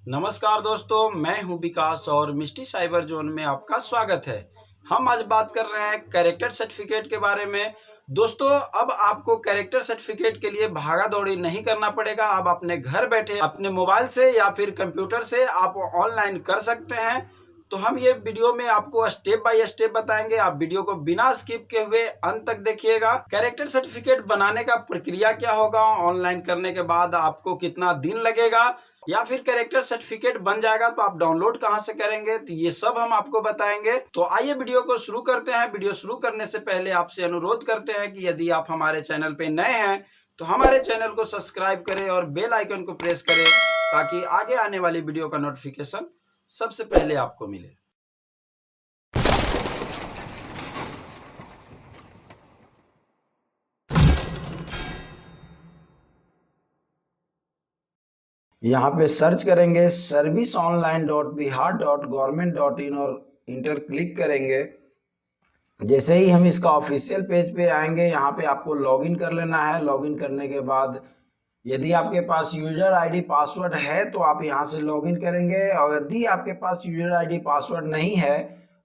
नमस्कार दोस्तों, मैं हूं विकास और मिस्टी साइबर जोन में आपका स्वागत है। हम आज बात कर रहे हैं कैरेक्टर सर्टिफिकेट के बारे में। दोस्तों, अब आपको कैरेक्टर सर्टिफिकेट के लिए भागा दौड़ी नहीं करना पड़ेगा। आप अपने घर बैठे अपने मोबाइल से या फिर कंप्यूटर से आप ऑनलाइन कर सकते हैं। तो हम ये वीडियो में आपको स्टेप बाय स्टेप बताएंगे। आप वीडियो को बिना स्किप किए हुए अंत तक देखिएगा। कैरेक्टर सर्टिफिकेट बनाने का प्रक्रिया क्या होगा, ऑनलाइन करने के बाद आपको कितना दिन लगेगा, या फिर कैरेक्टर सर्टिफिकेट बन जाएगा तो आप डाउनलोड कहां से करेंगे, तो ये सब हम आपको बताएंगे। तो आइए वीडियो को शुरू करते हैं। वीडियो शुरू करने से पहले आपसे अनुरोध करते हैं कि यदि आप हमारे चैनल पे नए हैं तो हमारे चैनल को सब्सक्राइब करें और बेल आइकन को प्रेस करें ताकि आगे आने वाली वीडियो का नोटिफिकेशन सबसे पहले आपको मिले। यहाँ पे सर्च करेंगे serviceonline.bihar.government.in और इंटर क्लिक करेंगे। जैसे ही हम इसका ऑफिशियल पेज पे आएंगे, यहाँ पे आपको लॉगिन कर लेना है। लॉगिन करने के बाद यदि आपके पास यूजर आईडी पासवर्ड है तो आप यहाँ से लॉगिन करेंगे, और यदि आपके पास यूजर आईडी पासवर्ड नहीं है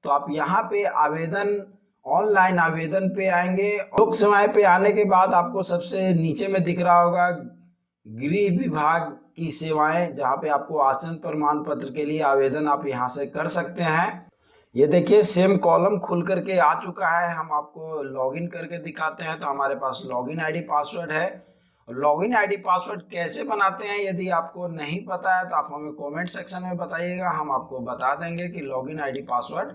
तो आप यहाँ पे आवेदन ऑनलाइन आवेदन पे आएंगे। लोक सेवाएं पे आने के बाद आपको सबसे नीचे में दिख रहा होगा गृह विभाग की सेवाएं, जहाँ पे आपको आचरण प्रमाण पत्र के लिए आवेदन आप यहाँ से कर सकते हैं। ये देखिए सेम कॉलम खुल करके आ चुका है। हम आपको लॉगिन करके दिखाते हैं। तो हमारे पास लॉगिन आईडी पासवर्ड है। लॉगिन आईडी पासवर्ड कैसे बनाते हैं यदि आपको नहीं पता है तो आप हमें कमेंट सेक्शन में बताइएगा, हम आपको बता देंगे कि लॉगिन आईडी पासवर्ड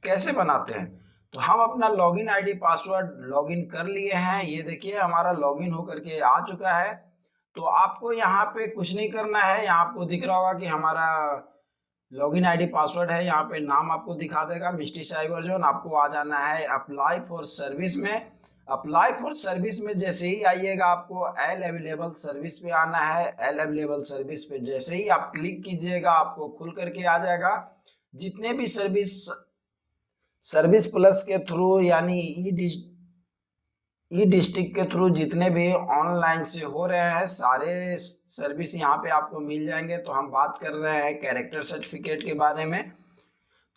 कैसे बनाते हैं। तो हम अपना लॉगिन आईडी पासवर्ड लॉगिन कर लिए हैं। ये देखिए हमारा लॉगिन होकर के आ चुका है। तो आपको यहाँ पे कुछ नहीं करना है। यहाँ आपको दिख रहा होगा कि हमारा लॉगिन आईडी पासवर्ड है। यहाँ पे नाम आपको दिखा देगा मिस्टी साइबर जोन। आपको आ जाना है अप्लाई फॉर सर्विस में। अप्लाई फॉर सर्विस में जैसे ही आइएगा आपको एल अवेलेबल सर्विस पे आना है। एल अवेलेबल सर्विस पे जैसे ही आप क्लिक कीजिएगा आपको खुल करके आ जाएगा जितने भी सर्विस प्लस के थ्रू यानी ई डिस्ट्रिक्ट के थ्रू जितने भी ऑनलाइन से हो रहे हैं सारे सर्विस यहाँ पे आपको मिल जाएंगे। तो हम बात कर रहे हैं कैरेक्टर सर्टिफिकेट के बारे में।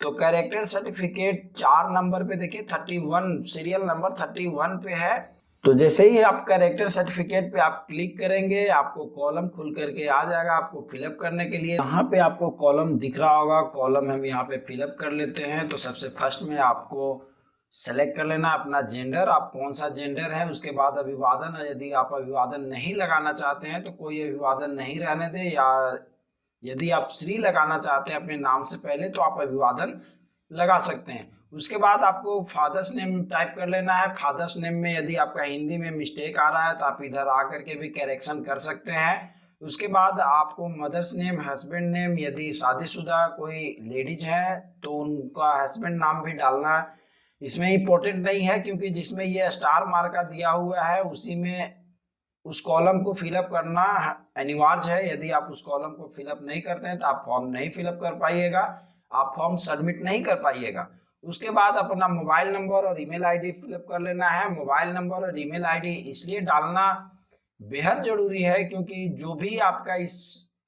तो कैरेक्टर सर्टिफिकेट 4 नंबर पे देखिए 31 सीरियल नंबर 31 पे है। तो जैसे ही आप कैरेक्टर सर्टिफिकेट पे आप क्लिक करेंगे आपको कॉलम खुल करके आ जाएगा आपको फिलअप करने के लिए। यहाँ पे आपको कॉलम दिख रहा होगा, कॉलम हम यहाँ पे फिलअप कर लेते हैं। तो सबसे फर्स्ट में आपको सेलेक्ट कर लेना अपना जेंडर, आप कौन सा जेंडर है। उसके बाद अभिवादन, यदि आप अभिवादन नहीं लगाना चाहते हैं तो कोई अभिवादन नहीं रहने दे, या यदि आप श्री लगाना चाहते हैं अपने नाम से पहले तो आप अभिवादन लगा सकते हैं। उसके बाद आपको फादर्स नेम टाइप कर लेना है। फादर्स नेम में यदि आपका हिंदी में मिस्टेक आ रहा है तो आप इधर आकर के भी करेक्शन कर सकते हैं। उसके बाद आपको मदर्स नेम, हस्बैंड नेम, यदि शादीशुदा कोई लेडीज है तो उनका हस्बैंड नाम भी डालना है। इसमें इम्पोर्टेंट नहीं है क्योंकि जिसमें ये स्टार मार्का दिया हुआ है उसी में उस कॉलम को फिलअप करना अनिवार्य है। यदि आप उस कॉलम को फिलअप नहीं करते हैं तो आप फॉर्म नहीं फिलअप कर पाइएगा, आप फॉर्म सबमिट नहीं कर पाइएगा। उसके बाद अपना मोबाइल नंबर और ईमेल आईडी फिलअप कर लेना है। मोबाइल नंबर और ईमेल आईडी इसलिए डालना बेहद जरूरी है क्योंकि जो भी आपका इस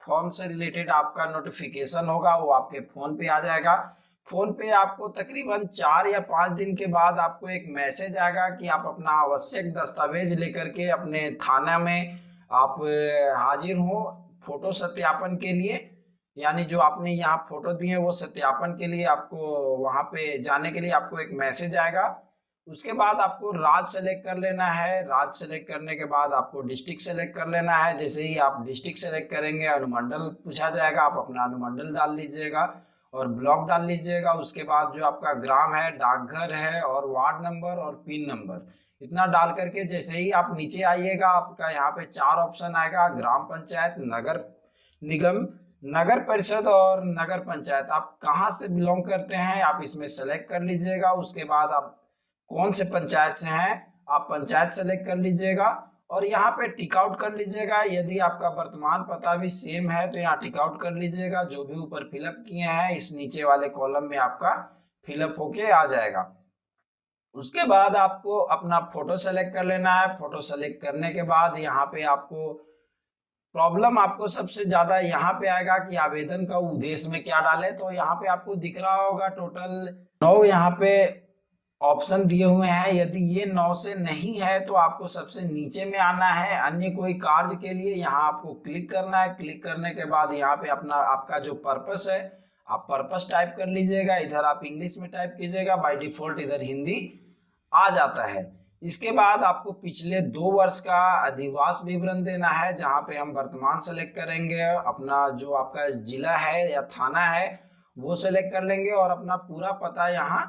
फॉर्म से रिलेटेड आपका नोटिफिकेशन होगा वो आपके फोन पे आ जाएगा। फोन पे आपको तकरीबन 4 या 5 दिन के बाद आपको एक मैसेज आएगा कि आप अपना आवश्यक दस्तावेज लेकर के अपने थाना में आप हाजिर हो फोटो सत्यापन के लिए। यानी जो आपने यहाँ फोटो दिए वो सत्यापन के लिए आपको वहां पे जाने के लिए आपको एक मैसेज आएगा। उसके बाद आपको राज्य सेलेक्ट कर लेना है। राज्य सेलेक्ट करने के बाद आपको डिस्ट्रिक्ट सेलेक्ट कर लेना है। जैसे ही आप डिस्ट्रिक्ट सेलेक्ट करेंगे अनुमंडल पूछा जाएगा, आप अपना अनुमंडल डाल लीजिएगा और ब्लॉक डाल लीजिएगा। उसके बाद जो आपका ग्राम है, डाकघर है और वार्ड नंबर और पिन नंबर इतना डाल करके जैसे ही आप नीचे आइएगा आपका यहाँ पे 4 ऑप्शन आएगा, ग्राम पंचायत, नगर निगम, नगर परिषद और नगर पंचायत। आप कहाँ से बिलोंग करते हैं आप इसमें सेलेक्ट कर लीजिएगा। उसके बाद आप कौन से पंचायत से हैं आप पंचायत सेलेक्ट कर लीजिएगा और यहाँ पे टिक आउट कर लीजिएगा। यदि आपका वर्तमान पता भी सेम है तो यहाँ टिक आउट कर लीजिएगा। जो भी ऊपर फिलअप किए हैं इस नीचे वाले कॉलम में आपका फिलअप होके आ जाएगा। उसके बाद आपको अपना फोटो सेलेक्ट कर लेना है। फोटो सेलेक्ट करने के बाद यहाँ पे आपको प्रॉब्लम आपको सबसे ज्यादा यहाँ पे आएगा कि आवेदन का उद्देश्य में क्या डाले। तो यहाँ पे आपको दिख रहा होगा टोटल 9 यहाँ पे ऑप्शन दिए हुए हैं। यदि ये 9 से नहीं है तो आपको सबसे नीचे में आना है, अन्य कोई कार्य के लिए यहाँ आपको क्लिक करना है। क्लिक करने के बाद यहाँ पे अपना आपका जो पर्पस है आप पर्पस टाइप कर लीजिएगा। इधर आप इंग्लिश में टाइप कीजिएगा, बाय डिफॉल्ट इधर हिंदी आ जाता है। इसके बाद आपको पिछले 2 वर्ष का अधिवास विवरण देना है, जहाँ पे हम वर्तमान सेलेक्ट करेंगे, अपना जो आपका जिला है या थाना है वो सेलेक्ट कर लेंगे और अपना पूरा पता यहाँ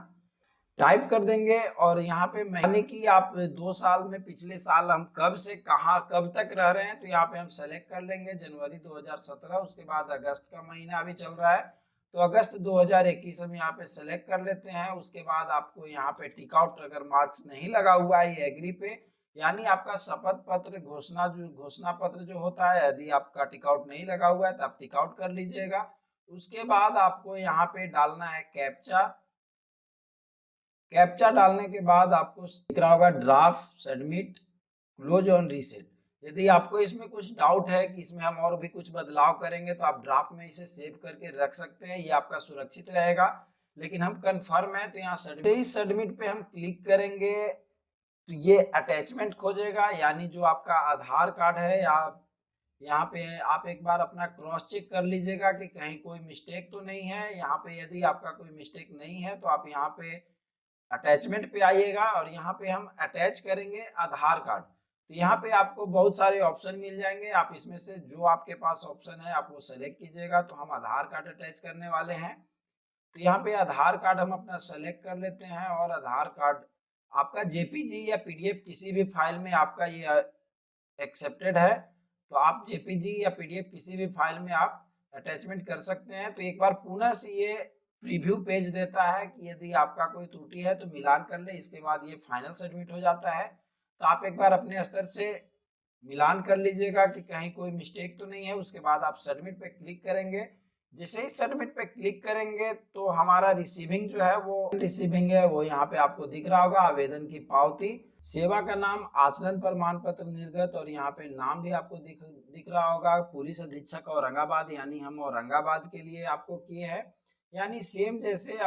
टाइप कर देंगे। और यहाँ पे यानी कि आप 2 साल में पिछले साल हम कब से कहाँ कब तक रह रहे हैं, तो यहाँ पे हम सेलेक्ट कर लेंगे जनवरी 2017। उसके बाद अगस्त का महीना अभी चल रहा है तो अगस्त 2021 हम यहाँ पे सेलेक्ट कर लेते हैं। उसके बाद आपको यहाँ पे टिक आउट अगर मार्क्स नहीं लगा हुआ है ये एग्री पे, यानी आपका शपथ पत्र घोषणा पत्र जो होता है, यदि आपका टिक आउट नहीं लगा हुआ है तो आप टिक आउट कर लीजिएगा। उसके बाद आपको यहाँ पे डालना है कैप्चा। कैप्चा डालने के बाद आपको दिख रहा होगा draft, submit, close on reset. यदि आपको इसमें कुछ डाउट है कि इसमें हम और भी कुछ बदलाव करेंगे तो आप ड्राफ्ट में इसे सेव करके रख सकते हैं, ये आपका सुरक्षित रहेगा। लेकिन हम कंफर्म है तो यहाँ सबमिट पे हम क्लिक करेंगे तो ये अटैचमेंट खोजेगा, यानी जो आपका आधार कार्ड है या यहाँ पे आप एक बार अपना क्रॉस चेक कर लीजिएगा कि कहीं कोई मिस्टेक तो नहीं है। यहाँ पे यदि आपका कोई मिस्टेक नहीं है तो आप यहाँ पे अटैचमेंट पे आइएगा और यहाँ पे हम अटैच करेंगे आधार कार्ड। तो यहाँ पे आपको बहुत सारे ऑप्शन मिल जाएंगे, आप इसमें से जो आपके पास ऑप्शन है आप वो सेलेक्ट कीजिएगा। तो हम आधार कार्ड अटैच करने वाले हैं, तो यहाँ पे आधार कार्ड हम अपना सेलेक्ट कर लेते हैं। और आधार कार्ड आपका जेपीजी या पीडीएफ किसी भी फाइल में आपका ये एक्सेप्टेड है, तो आप जेपीजी या पीडीएफ किसी भी फाइल में आप अटैचमेंट कर सकते हैं। तो एक बार पुनः से ये प्रीव्यू पेज देता है कि यदि आपका कोई त्रुटि है तो मिलान कर ले, इसके बाद ये फाइनल सबमिट हो जाता है। तो आप एक बार अपने स्तर से मिलान कर लीजिएगा कि कहीं कोई मिस्टेक तो नहीं है। उसके बाद आप सबमिट पे क्लिक करेंगे। जैसे ही सबमिट पे क्लिक करेंगे तो हमारा रिसीविंग जो है वो यहाँ पे आपको दिख रहा होगा, आवेदन की पावती, सेवा का नाम, आचरण प्रमाण पत्र निर्गत, और यहाँ पे नाम भी आपको दिख रहा होगा, पुलिस अधीक्षक औरंगाबाद, यानी हम औरंगाबाद के लिए आपको किए हैं। यानी सेम जैसे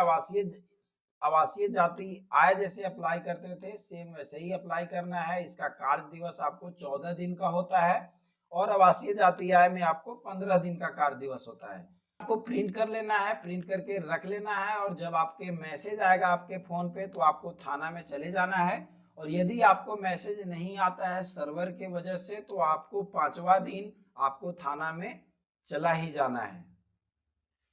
आवासीय जाति आय जैसे अप्लाई करते थे सेम वैसे ही अप्लाई करना है। इसका कार्य दिवस आपको 14 दिन का होता है और आवासीय जाति आय में आपको 15 दिन का कार्य दिवस होता है। आपको प्रिंट कर लेना है, प्रिंट करके रख लेना है, और जब आपके मैसेज आएगा आपके फोन पे तो आपको थाना में चले जाना है। और यदि आपको मैसेज नहीं आता है सर्वर के वजह से तो आपको 5वां दिन आपको थाना में चला ही जाना है।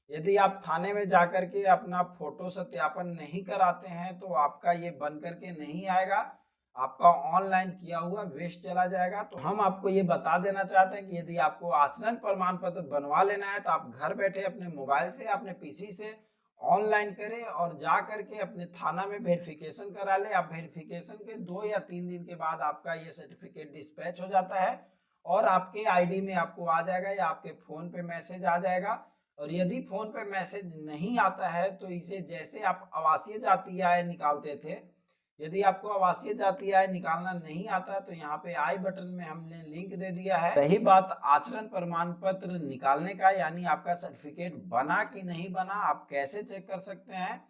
यदि आप थाने में जाकर के अपना फोटो सत्यापन नहीं कराते हैं तो आपका ये बन करके नहीं आएगा, आपका ऑनलाइन किया हुआ वेस्ट चला जाएगा। तो हम आपको ये बता देना चाहते हैं कि यदि आपको आचरण प्रमाण पत्र बनवा लेना है तो आप घर बैठे अपने मोबाइल से अपने पीसी से ऑनलाइन करें और जा करके अपने थाना में वेरिफिकेशन करा ले। आप वेरिफिकेशन के 2 या 3 दिन के बाद आपका ये सर्टिफिकेट डिस्पैच हो जाता है और आपके आईडी में आपको आ जाएगा या आपके फोन पे मैसेज आ जाएगा। और यदि फोन पे मैसेज नहीं आता है तो इसे जैसे आप आवासीय जाति आय निकालते थे, यदि आपको आवासीय जाति आय निकालना नहीं आता तो यहाँ पे आई बटन में हमने लिंक दे दिया है। रही बात आचरण प्रमाण पत्र निकालने का, यानी आपका सर्टिफिकेट बना कि नहीं बना, आप कैसे चेक कर सकते हैं,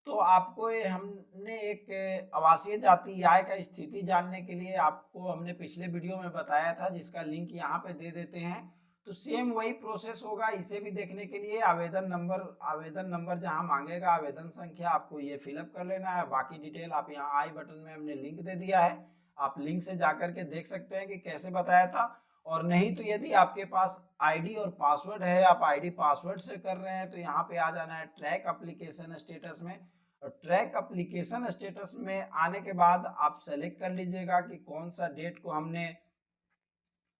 तो आपको हमने एक आवासीय जाति आय का स्थिति जानने के लिए आपको हमने पिछले वीडियो में बताया था, जिसका लिंक यहाँ पे दे देते हैं। तो सेम वही प्रोसेस होगा। इसे भी देखने के लिए आवेदन नंबर जहां मांगेगा आवेदन संख्या आपको ये फिलअप कर लेना है। बाकी डिटेल आप यहाँ आई बटन में हमने लिंक दे दिया है, आप लिंक से जाकर के देख सकते हैं कि कैसे बताया था। और नहीं तो यदि आपके पास आईडी और पासवर्ड है, आप आईडी पासवर्ड से कर रहे हैं, तो यहाँ पे आ जाना है ट्रैक एप्लीकेशन स्टेटस में। और ट्रैक एप्लीकेशन स्टेटस में आने के बाद आप सेलेक्ट कर लीजिएगा कि कौन सा डेट को हमने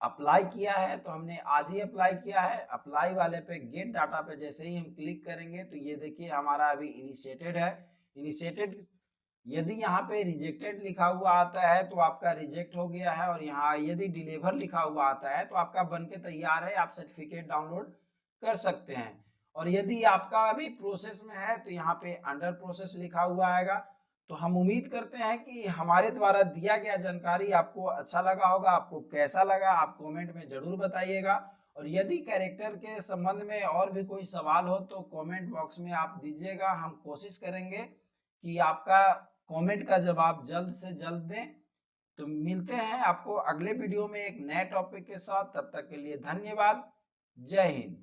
अप्लाई किया है। तो हमने आज ही अप्लाई किया है। अप्लाई वाले पे गेट डाटा पे जैसे ही हम क्लिक करेंगे तो ये देखिए हमारा अभी इनिशिएटेड है। इनिशिएटेड यदि यहाँ पे रिजेक्टेड लिखा हुआ आता है तो आपका रिजेक्ट हो गया है, और यहाँ यदि डिलीवर लिखा हुआ आता है तो आपका बनके तैयार है, आप सर्टिफिकेट डाउनलोड कर सकते हैं। और यदि आपका अभी प्रोसेस में है तो यहाँ पे अंडर प्रोसेस लिखा हुआ आएगा। तो हम उम्मीद करते हैं कि हमारे द्वारा दिया गया जानकारी आपको अच्छा लगा होगा। आपको कैसा लगा आप कमेंट में जरूर बताइएगा। और यदि कैरेक्टर के संबंध में और भी कोई सवाल हो तो कमेंट बॉक्स में आप दीजिएगा, हम कोशिश करेंगे कि आपका कमेंट का जवाब जल्द से जल्द दें। तो मिलते हैं आपको अगले वीडियो में एक नए टॉपिक के साथ, तब तक के लिए धन्यवाद। जय हिंद।